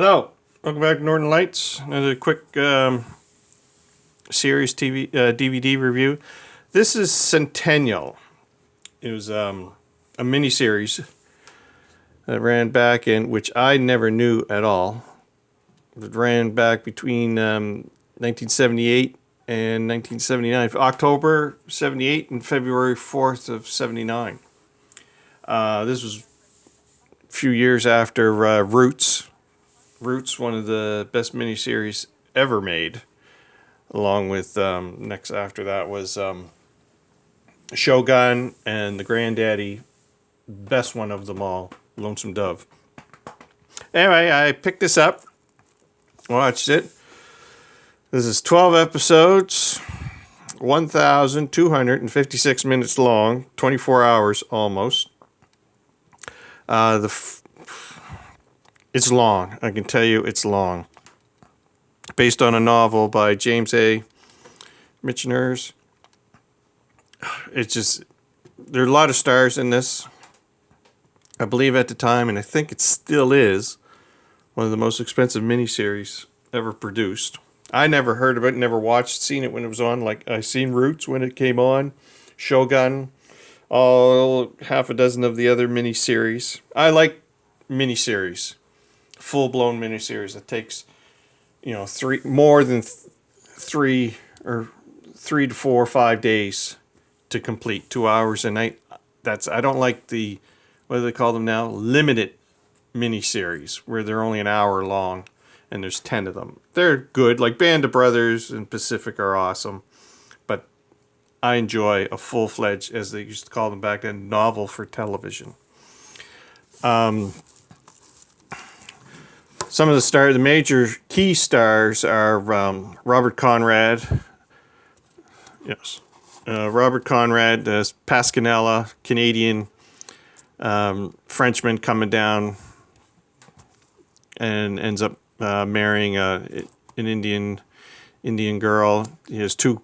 Hello, welcome back to Northern Lights. Another quick series TV DVD review. This is Centennial. It was a mini series that ran back in, which I never knew at all. It ran back between 1978 and 1979, October 78 and February 4th of 79. This was a few years after Roots. Roots, one of the best miniseries ever made, along with next after that was Shogun and the granddaddy, best one of them all, Lonesome Dove. Anyway, I picked this up, watched it. This is 12 episodes, 1,256 minutes long, 24 hours almost. It's long. I can tell you it's long. Based on a novel by James A. Michener's. It's just, there are a lot of stars in this. I believe at the time, and I think it still is, one of the most expensive miniseries ever produced. I never heard of it, never watched, seen it when it was on. Like, I seen Roots when it came on, Shogun, all half a dozen of the other miniseries. I like miniseries. Full-blown miniseries that takes, more than 3 to 4 or 5 days to complete, 2 hours a night. I don't like the, what do they call them now? Limited miniseries, where they're only an hour long and there's 10 of them. They're good, like Band of Brothers and Pacific are awesome, but I enjoy a full-fledged, as they used to call them back then, novel for television. Some of the major key stars are Robert Conrad. Yes. Robert Conrad as Pascanella, Canadian Frenchman coming down and ends up marrying an Indian girl. He has two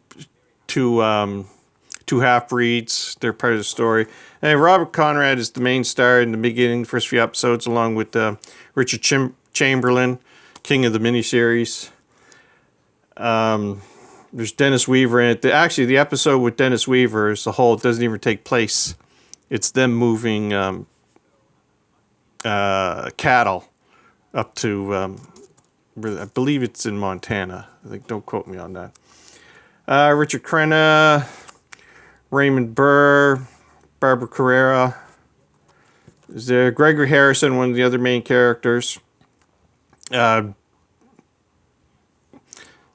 half-breeds. They're part of the story. And Robert Conrad is the main star in the beginning, the first few episodes, along with Richard Chamberlain, king of the miniseries. There's Dennis Weaver in it. Actually, the episode with Dennis Weaver as a whole, it doesn't even take place. It's them moving cattle up to, I believe it's in Montana. I think, don't quote me on that. Richard Crenna, Raymond Burr, Barbara Carrera. Is there Gregory Harrison, one of the other main characters. Some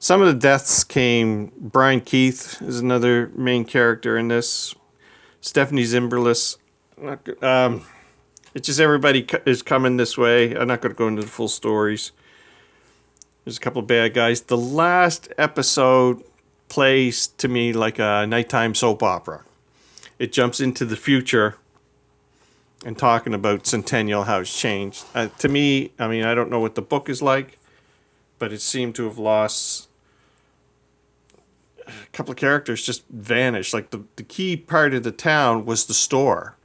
of the deaths came. Brian Keith is another main character in this. Stephanie Zimberlis. It's just everybody is coming this way. I'm not going to go into the full stories. There's a couple of bad guys. The last episode plays to me like a nighttime soap opera. It jumps into the future and talking about Centennial, how it's changed. To me, I mean, I don't know what the book is like, but it seemed to have lost a couple of characters, just vanished. Like the key part of the town was the store.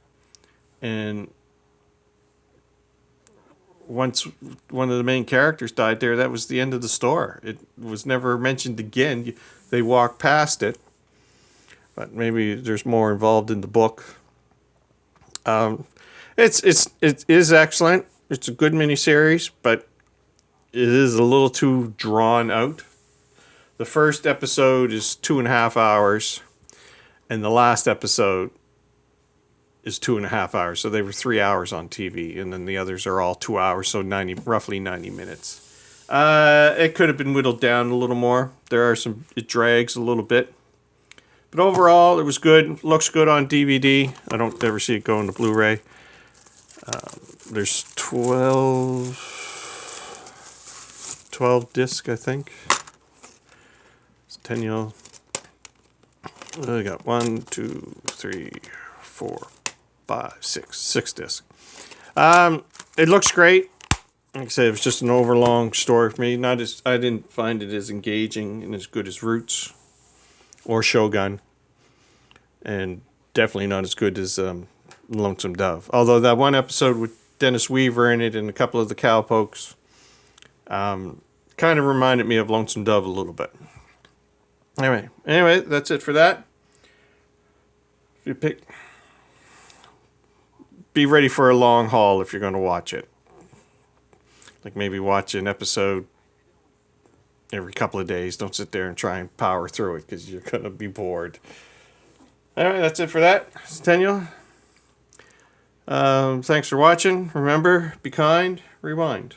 And once one of the main characters died there, that was the end of the store. It was never mentioned again. They walked past it, but maybe there's more involved in the book. It is excellent. It's a good miniseries, but it is a little too drawn out. The first episode is 2.5 hours, and the last episode is 2.5 hours. So they were 3 hours on TV, and then the others are all 2 hours, so roughly 90 minutes. It could have been whittled down a little more. It drags a little bit. But overall, it was good. Looks good on DVD. I don't ever see it go into Blu-ray. There's 12 discs, I think. Centennial. I got 1, 2, 3, 4, 5, 6 discs. It looks great. Like I said, it was just an overlong story for me. I didn't find it as engaging and as good as Roots or Shogun, and definitely not as good as Lonesome Dove. Although that one episode with Dennis Weaver in it and a couple of the cowpokes Kind of reminded me of Lonesome Dove a little bit. Anyway, that's it for that. If you pick, be ready for a long haul if you're going to watch it. Like maybe watch an episode every couple of days. Don't sit there and try and power through it because you're going to be bored. Alright, that's it for that. Centennial. Thanks for watching. Remember, be kind, rewind.